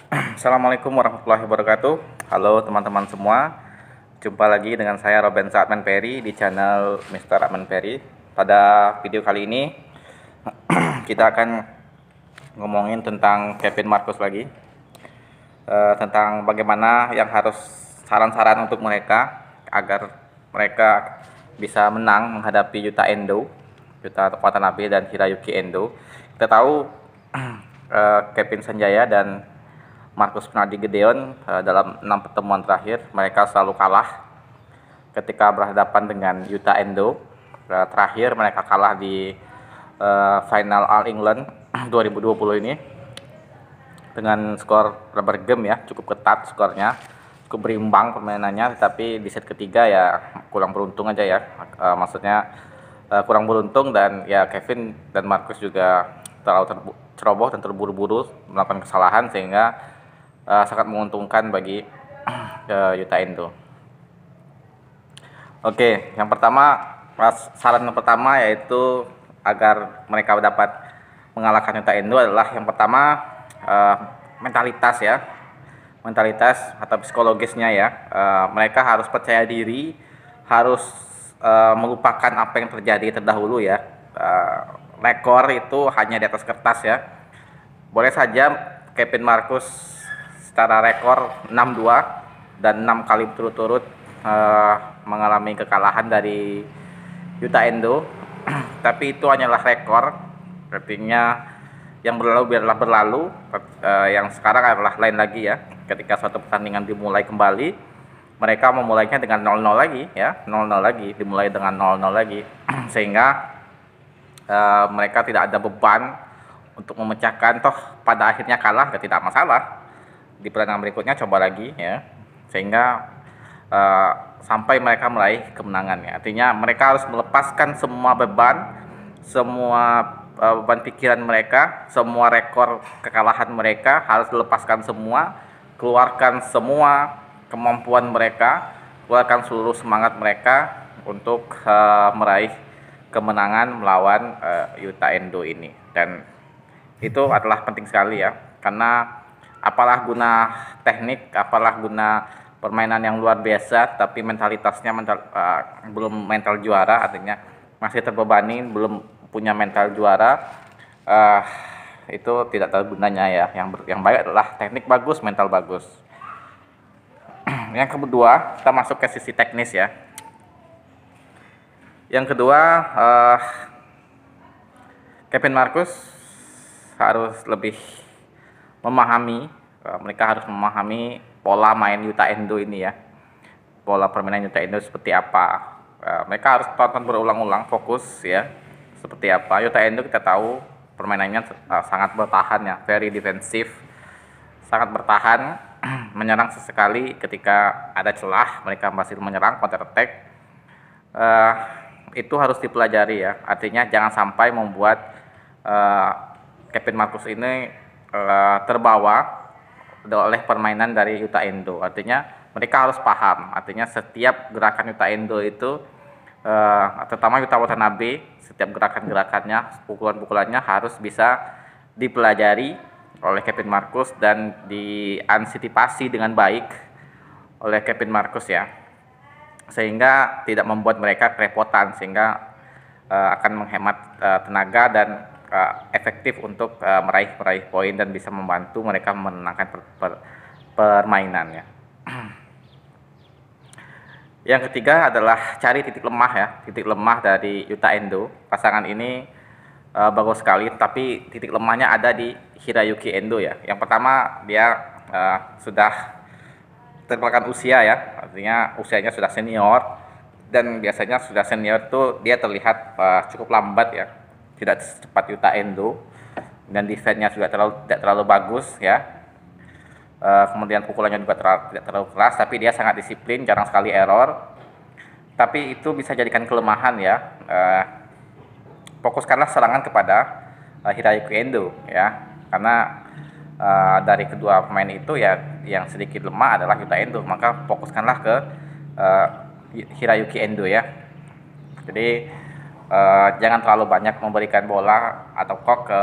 Assalamualaikum warahmatullahi wabarakatuh. Halo teman-teman semua. Jumpa lagi dengan saya Robin Saatman Perry di channel Mr. Atman Perry. Pada video kali ini kita akan ngomongin tentang Kevin Marcus lagi. Tentang bagaimana yang harus saran-saran untuk mereka agar mereka bisa menang menghadapi Yuta Endo, Yuta Watanabe dan Hiroyuki Endo. Kita tahu Kevin Sanjaya dan Marcus Fernaldi Gideon dalam 6 pertemuan terakhir mereka selalu kalah ketika berhadapan dengan Yuta Endo. Terakhir mereka kalah di final All England 2020 ini dengan skor rubber game ya, cukup ketat skornya, cukup berimbang permainannya, tetapi di set ketiga ya kurang beruntung aja ya. Maksudnya kurang beruntung, dan ya Kevin dan Marcus juga terlalu ceroboh dan terburu-buru melakukan kesalahan sehingga sangat menguntungkan bagi Yuta Endo. Oke, yang pertama, saran yang pertama yaitu agar mereka dapat mengalahkan Yuta Endo adalah yang pertama mentalitas ya, mentalitas atau psikologisnya ya. Mereka harus percaya diri, harus melupakan apa yang terjadi terdahulu ya. Rekor itu hanya di atas kertas ya. Boleh saja Kevin Marcus secara rekor 6-2 dan 6 kali berturut-turut mengalami kekalahan dari Yuta Endo. Tapi itu hanyalah rekor, artinya yang berlalu biarlah berlalu. Yang sekarang adalah lain lagi ya, ketika suatu pertandingan dimulai kembali mereka memulainya dengan 0-0 lagi ya, 0-0 lagi, dimulai dengan 0-0 lagi sehingga mereka tidak ada beban untuk memecahkan, toh pada akhirnya kalah ya tidak masalah, di pertandingan berikutnya coba lagi ya, sehingga sampai mereka meraih kemenangan ya. Artinya mereka harus melepaskan semua beban, semua beban pikiran mereka, semua rekor kekalahan mereka harus dilepaskan semua, keluarkan semua kemampuan mereka, keluarkan seluruh semangat mereka untuk meraih kemenangan melawan Yuta Endo ini. Dan itu adalah penting sekali ya, karena apalah guna teknik, apalah guna permainan yang luar biasa tapi mentalitasnya belum mental juara, artinya masih terbebani, belum punya mental juara, itu tidak tahu gunanya ya. Yang baik adalah teknik bagus, mental bagus. Yang kedua, kita masuk ke sisi teknis ya. Yang kedua, Kevin Marcus harus lebih memahami, mereka harus memahami pola main Yuta Endo ini ya, pola permainan Yuta Endo seperti apa. Mereka harus tonton berulang-ulang, fokus ya, seperti apa. Yuta Endo kita tahu permainannya sangat bertahan ya, very defensif, sangat bertahan, menyerang sesekali ketika ada celah mereka masih menyerang, counter attack. Itu harus dipelajari ya, artinya jangan sampai membuat Kevin Marcus ini terbawa oleh permainan dari Yuta Endo. Artinya mereka harus paham, artinya setiap gerakan Yuta Endo itu, terutama Yuta Watanabe, setiap gerakan-gerakannya, pukulan-pukulannya harus bisa dipelajari oleh Kevin Marcus dan diantisipasi dengan baik oleh Kevin Marcus ya, sehingga tidak membuat mereka kerepotan, sehingga akan menghemat tenaga dan efektif untuk meraih poin dan bisa membantu mereka memenangkan permainannya. Yang ketiga adalah cari titik lemah ya, titik lemah dari Yuta Endo. Pasangan ini bagus sekali, tapi titik lemahnya ada di Hiroyuki Endo ya. Yang pertama, dia sudah termakan usia ya, artinya usianya sudah senior, dan biasanya sudah senior tuh dia terlihat cukup lambat ya, tidak secepat Yuta Endo, dan defense-nya juga tidak terlalu bagus ya. Kemudian pukulannya juga tidak terlalu keras, tapi dia sangat disiplin, jarang sekali error. Tapi itu bisa jadikan kelemahan ya. Fokuskanlah serangan kepada Hiroyuki Endo ya, karena dari kedua pemain itu ya yang sedikit lemah adalah Yuta Endo, maka fokuskanlah ke Hiroyuki Endo ya. Jadi jangan terlalu banyak memberikan bola atau kok ke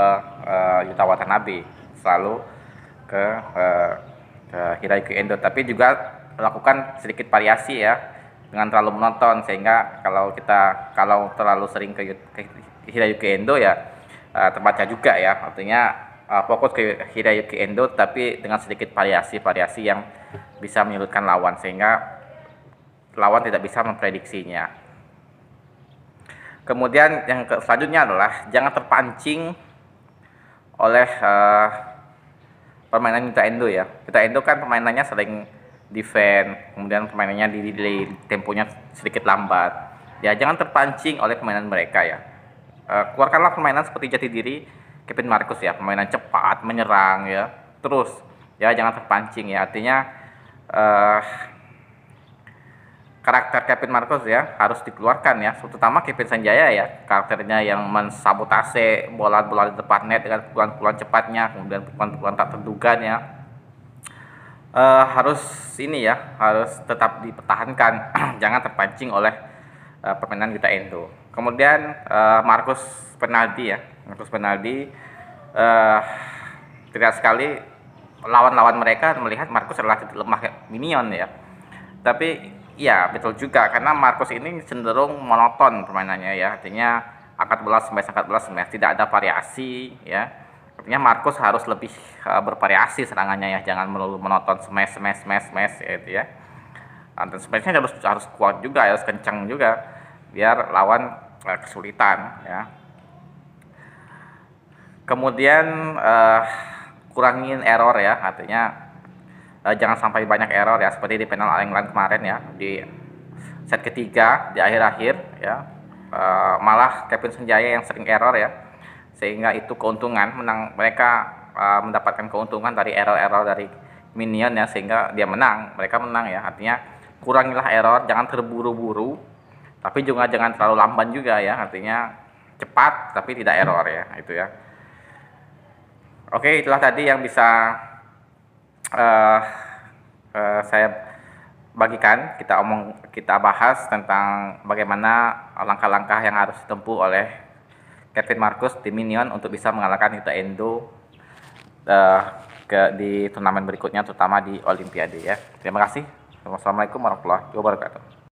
Yuta Watanabe, selalu ke Hiroyuki Endo, tapi juga lakukan sedikit variasi ya, dengan terlalu menonton, sehingga kalau terlalu sering ke Hiroyuki Endo ya terbaca juga ya. Artinya fokus ke Hiroyuki Endo tapi dengan sedikit variasi yang bisa menyulitkan lawan, sehingga lawan tidak bisa memprediksinya. Kemudian yang selanjutnya adalah jangan terpancing oleh permainan Yuta Endo ya. Yuta Endo kan permainannya sering defend, kemudian permainannya di temponya sedikit lambat. Ya, jangan terpancing oleh permainan mereka ya. Keluarkanlah permainan seperti jati diri Kevin Marcus ya, permainan cepat, menyerang ya. Terus ya, jangan terpancing ya. Artinya karakter Kevin Marcus ya harus dikeluarkan ya, terutama Kevin Sanjaya ya, karakternya yang mensabotase bola-bola di depan net dengan pukulan-pukulan cepatnya, kemudian pukulan-pukulan tak terduganya, harus ini ya, harus tetap dipertahankan. Jangan terpancing oleh permainan Yuta Endo. Kemudian Marcus Fernaldi ya, Marcus Fernaldi tidak sekali lawan-lawan mereka melihat Marcus relatif lemah minion ya, tapi ya betul juga, karena Marcus ini cenderung monoton permainannya ya, artinya angkat bola smash, tidak ada variasi ya. Artinya Marcus harus lebih bervariasi serangannya ya, jangan melulu monoton smash gitu ya. Dan smashnya harus kuat juga, harus kencang juga biar lawan kesulitan ya. Kemudian kurangin error ya, artinya jangan sampai banyak error ya, seperti di final All England kemarin ya, di set ketiga di akhir-akhir ya, malah Kevin Sanjaya yang sering error ya, sehingga itu keuntungan mereka mendapatkan keuntungan dari error-error dari minion ya, sehingga mereka menang ya. Artinya kurangilah error, jangan terburu-buru, tapi juga jangan terlalu lamban juga ya, artinya cepat tapi tidak error ya, itu ya. Oke, itulah tadi yang bisa saya bagikan, kita bahas tentang bagaimana langkah-langkah yang harus ditempuh oleh Kevin Marcus di Minion untuk bisa mengalahkan Yuta Endo di turnamen berikutnya, terutama di Olimpiade ya. Terima kasih. Wassalamualaikum warahmatullahi wabarakatuh.